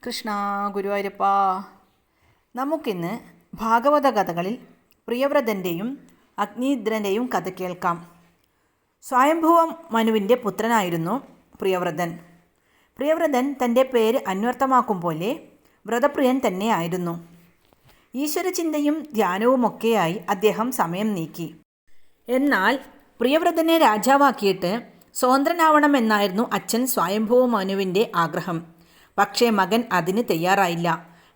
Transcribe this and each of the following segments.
കൃഷ്ണ ഗുരുവായൂരപ്പ. നമുക്കിന്ന് ഭാഗവത കഥകളിൽ പ്രിയവ്രതൻ്റെയും അഗ്നിദ്രൻ്റെയും കഥ കേൾക്കാം. സ്വയംഭുവ മനുവിൻ്റെ പുത്രനായിരുന്നു പ്രിയവ്രതൻ. പ്രിയവ്രതൻ തൻ്റെ പേര് അന്വർത്ഥമാക്കും പോലെ വ്രതപ്രിയൻ തന്നെയായിരുന്നു. ഈശ്വരചിന്തയും ധ്യാനവുമൊക്കെയായി അദ്ദേഹം സമയം നീക്കി. എന്നാൽ പ്രിയവ്രതനെ രാജാവാക്കിയിട്ട് സ്വതന്ത്രനാവണമെന്നായിരുന്നു അച്ഛൻ സ്വയംഭുവ മനുവിൻ്റെ ആഗ്രഹം. പക്ഷേ മകൻ അതിന് തയ്യാറായില്ല.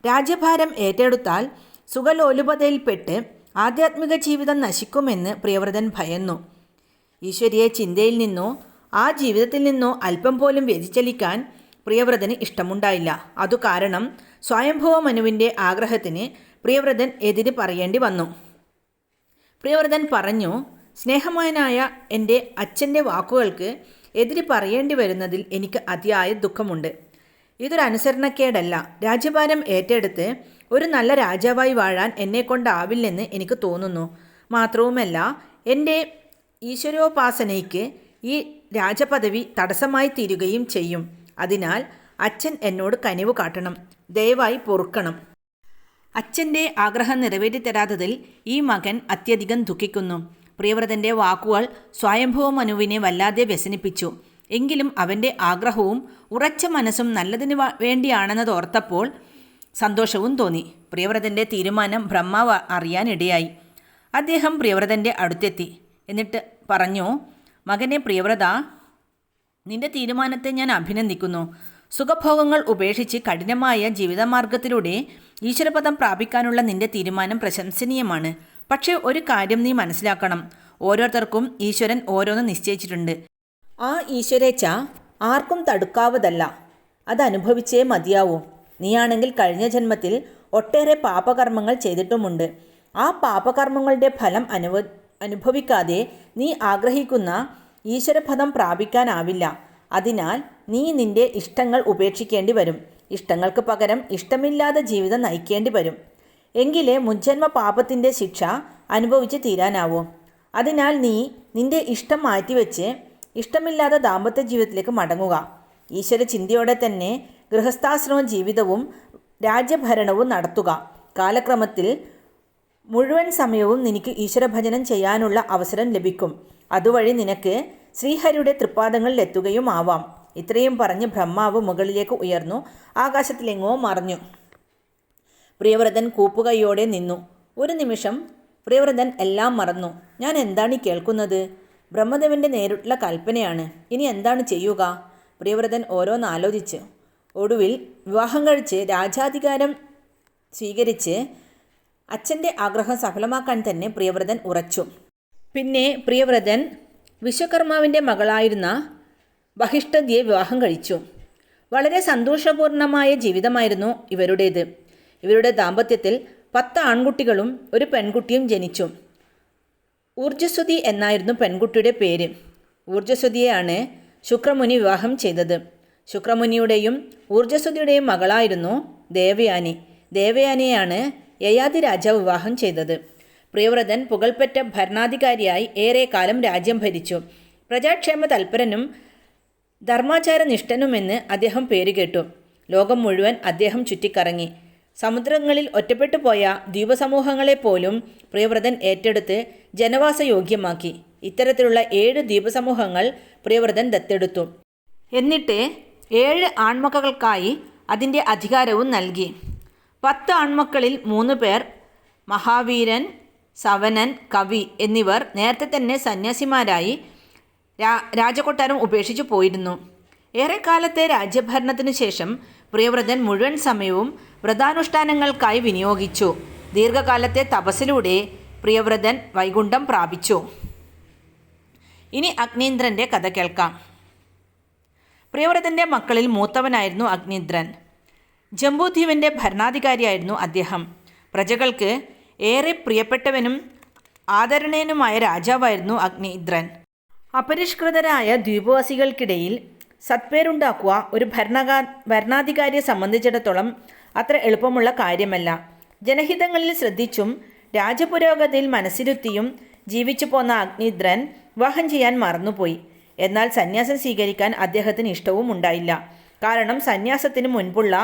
രാജ്യഭാരം ഏറ്റെടുത്താൽ സുഖലോലുപതയിൽപ്പെട്ട് ആധ്യാത്മിക ജീവിതം നശിക്കുമെന്ന് പ്രിയവ്രതൻ ഭയന്നു. ഈശ്വരീയ ചിന്തയിൽ നിന്നോ ആ ജീവിതത്തിൽ നിന്നോ അല്പം പോലും വ്യതിചലിക്കാൻ പ്രിയവ്രതന് ഇഷ്ടമുണ്ടായില്ല. അതു കാരണം സ്വയംഭുവ മനുവിൻ്റെ ആഗ്രഹത്തിന് പ്രിയവ്രതൻ എതിര് പറയേണ്ടി വന്നു. പ്രിയവ്രതൻ പറഞ്ഞു, സ്നേഹവാനായ എൻ്റെ അച്ഛൻ്റെ വാക്കുകൾക്ക് എതിര് പറയേണ്ടി വരുന്നതിൽ എനിക്ക് അതിയായ ദുഃഖമുണ്ട്. ഇതൊരു അനുസരണക്കേടല്ല. രാജ്യഭാരം ഏറ്റെടുത്ത് ഒരു നല്ല രാജാവായി വാഴാൻ എന്നെക്കൊണ്ടാവില്ലെന്ന് എനിക്ക് തോന്നുന്നു. മാത്രവുമല്ല, എൻ്റെ ഈശ്വരോപാസനയ്ക്ക് ഈ രാജപദവി തടസ്സമായി തീരുകയും ചെയ്യും. അതിനാൽ അച്ഛൻ എന്നോട് കനിവ് കാട്ടണം, ദയവായി പൊറുക്കണം. അച്ഛൻ്റെ ആഗ്രഹം നിറവേറ്റിത്തരാത്തതിൽ ഈ മകൻ അത്യധികം ദുഃഖിക്കുന്നു. പ്രിയവ്രതൻ്റെ വാക്കുകൾ സ്വയംഭുവ മനുവിനെ വല്ലാതെ വ്യസനിപ്പിച്ചു. എങ്കിലും അവൻ്റെ ആഗ്രഹവും ഉറച്ച മനസ്സും നല്ലതിന് വേണ്ടിയാണെന്നതോർത്തപ്പോൾ സന്തോഷവും തോന്നി. പ്രിയവ്രതൻ്റെ തീരുമാനം ബ്രഹ്മാവ് അറിയാനിടയായി. അദ്ദേഹം പ്രിയവ്രതൻ്റെ അടുത്തെത്തി. എന്നിട്ട് പറഞ്ഞു, മകനെ പ്രിയവ്രത, നിന്റെ തീരുമാനത്തെ ഞാൻ അഭിനന്ദിക്കുന്നു. സുഖഭോഗങ്ങൾ ഉപേക്ഷിച്ച് കഠിനമായ ജീവിതമാർഗത്തിലൂടെ ഈശ്വരപദം പ്രാപിക്കാനുള്ള നിന്റെ തീരുമാനം പ്രശംസനീയമാണ്. പക്ഷേ ഒരു കാര്യം നീ മനസ്സിലാക്കണം. ഓരോരുത്തർക്കും ഈശ്വരൻ ഓരോന്ന് നിശ്ചയിച്ചിട്ടുണ്ട്. ആ ഈശ്വരേച്ഛ ആർക്കും തടുക്കാവതല്ല. അതനുഭവിച്ചേ മതിയാവൂ. നീയാണെങ്കിൽ കഴിഞ്ഞ ജന്മത്തിൽ ഒട്ടേറെ പാപകർമ്മങ്ങൾ ചെയ്തിട്ടുമുണ്ട്. ആ പാപകർമ്മങ്ങളുടെ ഫലം അനുഭവിക്കാതെ നീ ആഗ്രഹിക്കുന്ന ഈശ്വരപദം പ്രാപിക്കാനാവില്ല. അതിനാൽ നീ നിന്റെ ഇഷ്ടങ്ങൾ ഉപേക്ഷിക്കേണ്ടി വരും. ഇഷ്ടങ്ങൾക്ക് പകരം ഇഷ്ടമില്ലാത്ത ജീവിതം നയിക്കേണ്ടി വരും. എങ്കിലേ മുജ്ജന്മ പാപത്തിൻ്റെ ശിക്ഷ അനുഭവിച്ച് തീരാനാവൂ. അതിനാൽ നീ നിന്റെ ഇഷ്ടം മാറ്റിവെച്ച് ഇഷ്ടമില്ലാത്ത ദാമ്പത്യ ജീവിതത്തിലേക്ക് മടങ്ങുക. ഈശ്വര ചിന്തയോടെ തന്നെ ഗൃഹസ്ഥാശ്രമ ജീവിതവും രാജ്യഭരണവും നടത്തുക. കാലക്രമത്തിൽ മുഴുവൻ സമയവും നിനക്ക് ഈശ്വരഭജനം ചെയ്യാനുള്ള അവസരം ലഭിക്കും. അതുവഴി നിനക്ക് ശ്രീഹരിയുടെ തൃപ്പാദങ്ങളിൽ എത്തുകയും ആവാം. ഇത്രയും പറഞ്ഞ് ബ്രഹ്മാവ് മുകളിലേക്ക് ഉയർന്നു ആകാശത്തിലെങ്ങോ മറഞ്ഞു. പ്രിയവ്രതൻ കൂപ്പുകൈയോടെ നിന്നു. ഒരു നിമിഷം പ്രിയവ്രതൻ എല്ലാം മറന്നു. ഞാൻ എന്താണ് കേൾക്കുന്നത്? ബ്രഹ്മദേവൻ്റെ നേരിട്ടുള്ള കൽപ്പനയാണ്. ഇനി എന്താണ് ചെയ്യുക? പ്രിയവ്രതൻ ഓരോന്നാലോചിച്ച് ഒടുവിൽ വിവാഹം കഴിച്ച് രാജാധികാരം സ്വീകരിച്ച് അച്ഛൻ്റെ ആഗ്രഹം സഫലമാക്കാൻ തന്നെ പ്രിയവ്രതൻ ഉറച്ചു. പിന്നെ പ്രിയവ്രതൻ വിശ്വകർമാവിൻ്റെ മകളായിരുന്ന ബഹിഷ്ഠതിയെ വിവാഹം കഴിച്ചു. വളരെ സന്തോഷപൂർണമായ ജീവിതമായിരുന്നു ഇവരുടേത്. ഇവരുടെ ദാമ്പത്യത്തിൽ 10 ആൺകുട്ടികളും ഒരു പെൺകുട്ടിയും ജനിച്ചു. ഊർജ്ജസ്വതി എന്നായിരുന്നു പെൺകുട്ടിയുടെ പേര്. ഊർജ്ജസ്വതിയെയാണ് ശുക്രമുനി വിവാഹം ചെയ്തത്. ശുക്രമുനിയുടെയും ഊർജ്ജസ്വതിയുടെയും മകളായിരുന്നു ദേവയാനി. ദേവയാനിയെയാണ് യയാതി രാജാവ് വിവാഹം ചെയ്തത്. പ്രിയവ്രതൻ പുകൾപ്പെട്ട ഭരണാധികാരിയായി ഏറെക്കാലം രാജ്യം ഭരിച്ചു. പ്രജാക്ഷേമ തൽപരനും ധർമാചാരനിഷ്ഠനുമെന്ന് അദ്ദേഹം പേരുകേട്ടു. ലോകം മുഴുവൻ അദ്ദേഹം ചുറ്റിക്കറങ്ങി. സമുദ്രങ്ങളിൽ ഒറ്റപ്പെട്ടു പോയ ദ്വീപസമൂഹങ്ങളെപ്പോലും പ്രിയവ്രതൻ ഏറ്റെടുത്ത് ജനവാസയോഗ്യമാക്കി. ഇത്തരത്തിലുള്ള 7 ദ്വീപസമൂഹങ്ങൾ പ്രിയവ്രതൻ ദത്തെടുത്തു. എന്നിട്ട് 7 ആൺമക്കൾക്കായി അതിൻ്റെ അധികാരവും നൽകി. 10 ആൺമക്കളിൽ 3 പേർ മഹാവീരൻ, സവനൻ, കവി എന്നിവർ നേരത്തെ തന്നെ സന്യാസിമാരായി രാജകൊട്ടാരം ഉപേക്ഷിച്ചു പോയിരുന്നു. ഏറെക്കാലത്തെ രാജ്യഭരണത്തിനു ശേഷം പ്രിയവ്രതൻ മുഴുവൻ സമയവും വ്രതാനുഷ്ഠാനങ്ങൾക്കായി വിനിയോഗിച്ചു. ദീർഘകാലത്തെ തപസ്സിലൂടെ പ്രിയവ്രതൻ വൈകുണ്ഠം പ്രാപിച്ചു. ഇനി അഗ്നീന്ദ്രൻ്റെ കഥ കേൾക്കാം. പ്രിയവ്രതൻ്റെ മക്കളിൽ മൂത്തവനായിരുന്നു അഗ്നിദ്രൻ. ജംബൂദ്വീപിൻ്റെ ഭരണാധികാരിയായിരുന്നു അദ്ദേഹം. പ്രജകൾക്ക് ഏറെ പ്രിയപ്പെട്ടവനും ആദരണീയനുമായ രാജാവായിരുന്നു അഗ്നിദ്രൻ. അപരിഷ്കൃതരായ ദ്വീപവാസികൾക്കിടയിൽ സത്പേരുണ്ടാക്കുക ഒരു ഭരണാധികാരിയെ സംബന്ധിച്ചിടത്തോളം അത്ര എളുപ്പമുള്ള കാര്യമല്ല. ജനഹിതങ്ങളിൽ ശ്രദ്ധിച്ചും രാജപുരോഗതിയിൽ മനസ്സിരുത്തിയും ജീവിച്ചു പോന്ന അഗ്നിദ്രൻ വിവാഹം ചെയ്യാൻ മറന്നുപോയി. എന്നാൽ സന്യാസം സ്വീകരിക്കാൻ അദ്ദേഹത്തിന് ഇഷ്ടവും ഉണ്ടായില്ല. കാരണം സന്യാസത്തിന് മുൻപുള്ള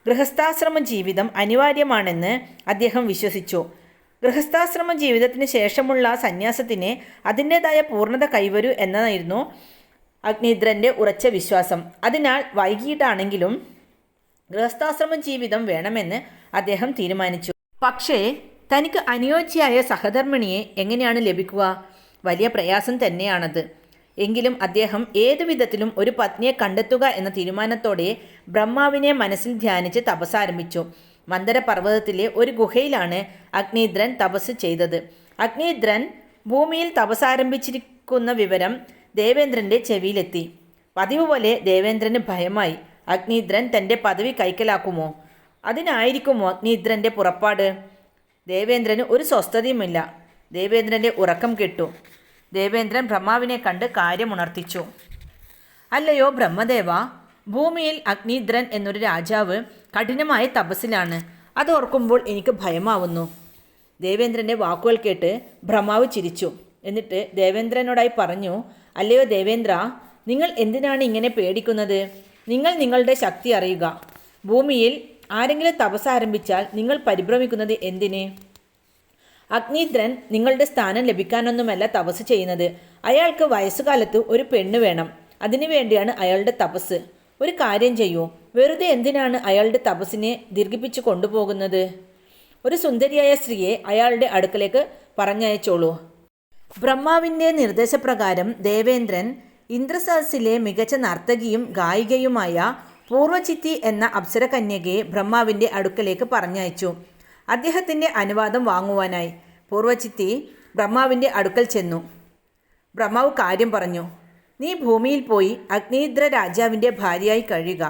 ഗൃഹസ്ഥാശ്രമ ജീവിതം അനിവാര്യമാണെന്ന് അദ്ദേഹം വിശ്വസിച്ചു. ഗൃഹസ്ഥാശ്രമ ജീവിതത്തിന് ശേഷമുള്ള സന്യാസത്തിന് അതിൻ്റെതായ പൂർണ്ണത കൈവരൂ എന്നതായിരുന്നു അഗ്നീദ്രൻ്റെ ഉറച്ച വിശ്വാസം. അതിനാൽ വൈകിട്ടാണെങ്കിലും ഗൃഹസ്ഥാശ്രമ ജീവിതം വേണമെന്ന് അദ്ദേഹം തീരുമാനിച്ചു. പക്ഷേ തനിക്ക് അനുയോജ്യയായ സഹധർമ്മിണിയെ എങ്ങനെയാണ് ലഭിക്കുക? വലിയ പ്രയാസം തന്നെയാണത്. എങ്കിലും അദ്ദേഹം ഏതു വിധത്തിലും ഒരു പത്നിയെ കണ്ടെത്തുക എന്ന തീരുമാനത്തോടെ ബ്രഹ്മാവിനെ മനസ്സിൽ ധ്യാനിച്ച് തപസ്സാരംഭിച്ചു. മന്ദര പർവ്വതത്തിലെ ഒരു ഗുഹയിലാണ് അഗ്നീദ്രൻ തപസ് ചെയ്തത്. അഗ്നീദ്രൻ ഭൂമിയിൽ തപസ്സാരംഭിച്ചിരിക്കുന്ന വിവരം ദേവേന്ദ്രൻ്റെ ചെവിയിലെത്തി. പതിവ് പോലെ ദേവേന്ദ്രന് ഭയമായി. അഗ്നീദ്രൻ തൻ്റെ പദവി കൈക്കലാക്കുമോ? അതിനായിരിക്കുമോ അഗ്നീദ്രൻ്റെ പുറപ്പാട്? ദേവേന്ദ്രന് ഒരു സ്വസ്ഥതയുമില്ല. ദേവേന്ദ്രൻ്റെ ഉറക്കം കെട്ടു. ദേവേന്ദ്രൻ ബ്രഹ്മാവിനെ കണ്ട് കാര്യമുണർത്തിച്ചു. അല്ലയോ ബ്രഹ്മദേവ, ഭൂമിയിൽ അഗ്നീദ്രൻ എന്നൊരു രാജാവ് കഠിനമായ തപസ്സിലാണ്. അതോർക്കുമ്പോൾ എനിക്ക് ഭയമാവുന്നു. ദേവേന്ദ്രൻ്റെ വാക്കുകൾ കേട്ട് ബ്രഹ്മാവ് ചിരിച്ചു. എന്നിട്ട് ദേവേന്ദ്രനോടായി പറഞ്ഞു, അല്ലയോ ദേവേന്ദ്ര, നിങ്ങൾ എന്തിനാണ് ഇങ്ങനെ പേടിക്കുന്നത്? നിങ്ങൾ നിങ്ങളുടെ ശക്തി അറിയുക. ഭൂമിയിൽ ആരെങ്കിലും തപസ് ആരംഭിച്ചാൽ നിങ്ങൾ പരിഭ്രമിക്കുന്നത് എന്തിന്? അഗ്നീദ്രൻ നിങ്ങളുടെ സ്ഥാനം ലഭിക്കാനൊന്നുമല്ല തപസ് ചെയ്യുന്നത്. അയാൾക്ക് വയസ്സുകാലത്ത് ഒരു പെണ്ണ് വേണം. അതിനുവേണ്ടിയാണ് അയാളുടെ തപസ്. ഒരു കാര്യം ചെയ്യൂ, വെറുതെ എന്തിനാണ് അയാളുടെ തപസ്സിനെ ദീർഘിപ്പിച്ചു കൊണ്ടുപോകുന്നത്? ഒരു സുന്ദരിയായ സ്ത്രീയെ അയാളുടെ അടുക്കലേക്ക് പറഞ്ഞയച്ചോളൂ. ബ്രഹ്മാവിൻ്റെ നിർദ്ദേശപ്രകാരം ദേവേന്ദ്രൻ ഇന്ദ്രസദസ്സിലെ മികച്ച നർത്തകിയും ഗായികയുമായ പൂർവചിത്തി എന്ന അപ്സരകന്യകയെ ബ്രഹ്മാവിൻ്റെ അടുക്കലേക്ക് പറഞ്ഞയച്ചു. അദ്ദേഹത്തിൻ്റെ അനുവാദം വാങ്ങുവാനായി പൂർവചിത്തി ബ്രഹ്മാവിൻ്റെ അടുക്കൽ ചെന്നു. ബ്രഹ്മാവ് കാര്യം പറഞ്ഞു. നീ ഭൂമിയിൽ പോയി അഗ്നീദ്ര രാജാവിൻ്റെ ഭാര്യയായി കഴിയുക.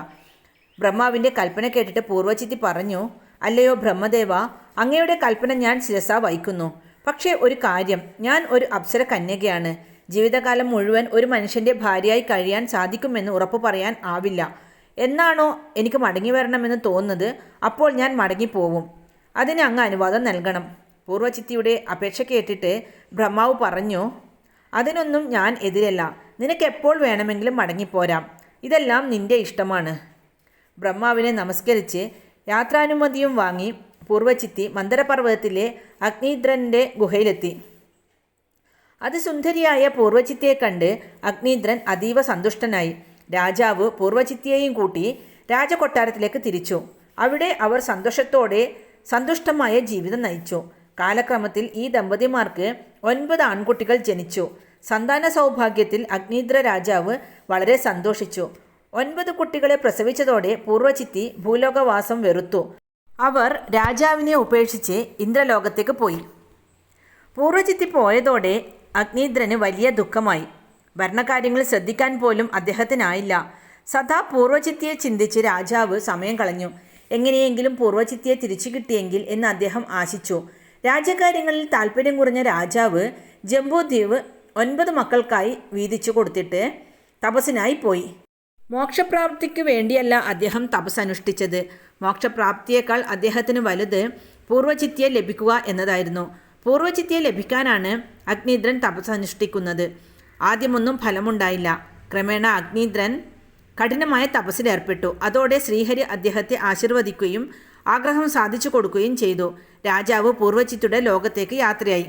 ബ്രഹ്മാവിൻ്റെ കൽപ്പന കേട്ടിട്ട് പൂർവചിത്തി പറഞ്ഞു, അല്ലയോ ബ്രഹ്മദേവ, അങ്ങയുടെ കൽപ്പന ഞാൻ ശിരസാ വഹിക്കുന്നു. പക്ഷേ ഒരു കാര്യം, ഞാൻ ഒരു അപ്സര കന്യകയാണ്. ജീവിതകാലം മുഴുവൻ ഒരു മനുഷ്യൻ്റെ ഭാര്യയായി കഴിയാൻ സാധിക്കുമെന്ന് ഉറപ്പു പറയാൻ ആവില്ല. എന്നാണോ എനിക്ക് മടങ്ങി വരണമെന്ന് തോന്നുന്നത്, അപ്പോൾ ഞാൻ മടങ്ങിപ്പോവും. അതിന് അങ്ങ് അനുവാദം നൽകണം. പൂർവചിത്തിയുടെ അപേക്ഷ കേട്ടിട്ട് ബ്രഹ്മാവ് പറഞ്ഞു, അതിനൊന്നും ഞാൻ എതിരല്ല. നിനക്ക് എപ്പോൾ വേണമെങ്കിലും മടങ്ങിപ്പോരാം. ഇതെല്ലാം നിന്റെ ഇഷ്ടമാണ്. ബ്രഹ്മാവിനെ നമസ്കരിച്ച് യാത്രാനുമതിയും വാങ്ങി പൂർവചിത്തി മന്ദരപർവ്വതത്തിലെ അഗ്നീദ്രൻ്റെ ഗുഹയിലെത്തി. അതിസുന്ദരിയായ പൂർവചിത്തിയെ കണ്ട് അഗ്നീദ്രൻ അതീവ സന്തുഷ്ടനായി. രാജാവ് പൂർവചിത്തിയെയും കൂട്ടി രാജകൊട്ടാരത്തിലേക്ക് തിരിച്ചു. അവിടെ അവർ സന്തുഷ്ടമായ ജീവിതം നയിച്ചു. കാലക്രമത്തിൽ ഈ ദമ്പതിമാർക്ക് 9 ആൺകുട്ടികൾ ജനിച്ചു. സന്താന സൗഭാഗ്യത്തിൽ അഗ്നീദ്ര രാജാവ് വളരെ സന്തോഷിച്ചു. 9 കുട്ടികളെ പ്രസവിച്ചതോടെ പൂർവചിത്തി ഭൂലോകവാസം വെറുത്തു. അവർ രാജാവിനെ ഉപേക്ഷിച്ച് ഇന്ദ്രലോകത്തേക്ക് പോയി. പൂർവചിത്തി പോയതോടെ അഗ്നീദ്രന് വലിയ ദുഃഖമായി. ഭരണകാര്യങ്ങൾ ശ്രദ്ധിക്കാൻ പോലും അദ്ദേഹത്തിനായില്ല. സദാ പൂർവചിത്തിയെ ചിന്തിച്ച് രാജാവ് സമയം കളഞ്ഞു. എങ്ങനെയെങ്കിലും പൂർവചിത്തിയെ തിരിച്ചു കിട്ടിയെങ്കിൽ എന്ന് അദ്ദേഹം ആശിച്ചു. രാജ്യകാര്യങ്ങളിൽ താല്പര്യം കുറഞ്ഞ രാജാവ് ജംബൂദ്വീപ് 9 മക്കൾക്കായി വീതിച്ചു കൊടുത്തിട്ട് തപസ്സിനായി പോയി. മോക്ഷപ്രാപ്തിക്ക് വേണ്ടിയല്ല അദ്ദേഹം തപസ് അനുഷ്ഠിച്ചത്. മോക്ഷപ്രാപ്തിയേക്കാൾ അദ്ദേഹത്തിന് വലുത് പൂർവചിത്തിയെ ലഭിക്കുക എന്നതായിരുന്നു. പൂർവചിത്തിയെ ലഭിക്കാനാണ് അഗ്നീദ്രൻ തപസ് അനുഷ്ഠിക്കുന്നത്. ആദ്യമൊന്നും ഫലമുണ്ടായില്ല. ക്രമേണ അഗ്നീദ്രൻ കഠിനമായ തപസ്സിലേർപ്പെട്ടു. അതോടെ ശ്രീഹരി അദ്ദേഹത്തെ ആശീർവദിക്കുകയും ആഗ്രഹം സാധിച്ചു കൊടുക്കുകയും ചെയ്തു. രാജാവ് പൂർവചിത്തിയുടെ ലോകത്തേക്ക് യാത്രയായി.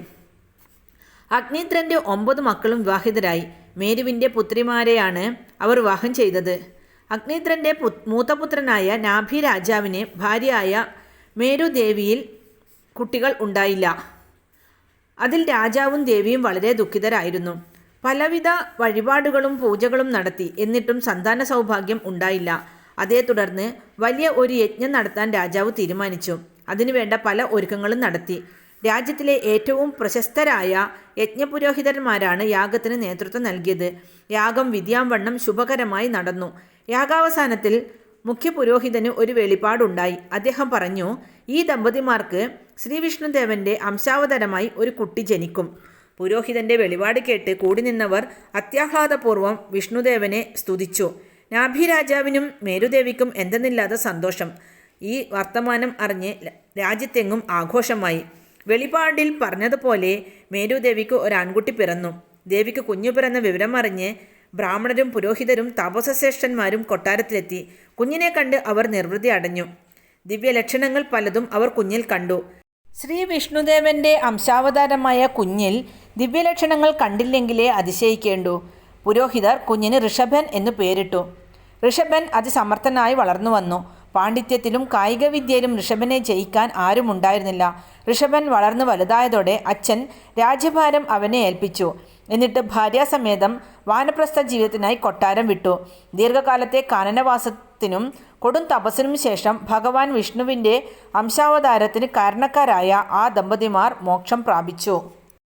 അഗ്നീദ്രൻ്റെ 9 മക്കളും വിവാഹിതരായി. മേരുവിൻ്റെ പുത്രിമാരെയാണ് അവർ വിവാഹം ചെയ്തത്. അഗ്നീദ്രൻ്റെ മൂത്തപുത്രനായ നാഭി രാജാവിന് ഭാര്യയായ മേരുദേവിയിൽ കുട്ടികൾ ഉണ്ടായില്ല. അതിൽ രാജാവും ദേവിയും വളരെ ദുഃഖിതരായിരുന്നു. പലവിധ വഴിപാടുകളും പൂജകളും നടത്തി. എന്നിട്ടും സന്താന സൗഭാഗ്യം ഉണ്ടായില്ല. അതേ തുടർന്ന് വലിയ ഒരു യജ്ഞം നടത്താൻ രാജാവ് തീരുമാനിച്ചു. അതിനുവേണ്ട പല ഒരുക്കങ്ങളും നടത്തി. രാജ്യത്തിലെ ഏറ്റവും പ്രശസ്തരായ യജ്ഞപുരോഹിതന്മാരാണ് യാഗത്തിന് നേതൃത്വം നൽകിയത്. യാഗം വിധിയാംവണ്ണം ശുഭകരമായി നടന്നു. യാഗാവസാനത്തിൽ മുഖ്യപുരോഹിതന് ഒരു വെളിപാടുണ്ടായി. അദ്ദേഹം പറഞ്ഞു, ഈ ദമ്പതിമാർക്ക് ശ്രീവിഷ്ണുദേവൻ്റെ അംശാവതാരമായി ഒരു കുട്ടി ജനിക്കും. പുരോഹിതൻ്റെ വെളിപാട് കേട്ട് കൂടി നിന്നവർ അത്യാഹ്ലാദപൂർവ്വം വിഷ്ണുദേവനെ സ്തുതിച്ചു. നാഭി രാജാവിനും മേരുദേവിക്കും എന്തെന്നില്ലാത്ത സന്തോഷം. ഈ വർത്തമാനം അറിഞ്ഞ് രാജ്യത്തെങ്ങും ആഘോഷമായി. വെളിപാടിൽ പറഞ്ഞതുപോലെ മേരുദേവിക്ക് ഒരു ആൺകുട്ടി പിറന്നു. ദേവിക്ക് കുഞ്ഞു പിറന്ന വിവരം അറിഞ്ഞ് ബ്രാഹ്മണരും പുരോഹിതരും താപസശ്രേഷ്ഠന്മാരും കൊട്ടാരത്തിലെത്തി. കുഞ്ഞിനെ കണ്ട് അവർ നിർവൃതി അടഞ്ഞു. ദിവ്യലക്ഷണങ്ങൾ പലതും അവർ കുഞ്ഞിൽ കണ്ടു. ശ്രീ വിഷ്ണുദേവന്റെ അംശാവതാരമായ കുഞ്ഞിൽ ദിവ്യലക്ഷണങ്ങൾ കണ്ടില്ലെങ്കിലേ അതിശയിക്കേണ്ടൂ. പുരോഹിതർ കുഞ്ഞിന് ഋഷഭൻ എന്നു പേരിട്ടു. ഋഷഭൻ അതിസമർത്ഥനായി വളർന്നു വന്നു. പാണ്ഡിത്യത്തിലും കായികവിദ്യയിലും ഋഷഭനെ ജയിക്കാൻ ആരുമുണ്ടായിരുന്നില്ല. ഋഷഭൻ വളർന്നു വലുതായതോടെ അച്ഛൻ രാജ്യഭാരം അവനെ ഏൽപ്പിച്ചു. എന്നിട്ട് ഭാര്യാസമേതം വാനപ്രസ്ഥ ജീവിതത്തിനായി കൊട്ടാരം വിട്ടു. ദീർഘകാലത്തെ കാനനവാസത്തിനും കൊടും തപസ്സിനും ശേഷം ഭഗവാൻ വിഷ്ണുവിൻ്റെ അംശാവതാരത്തിന് കാരണക്കാരായ ആ ദമ്പതിമാർ മോക്ഷം പ്രാപിച്ചു.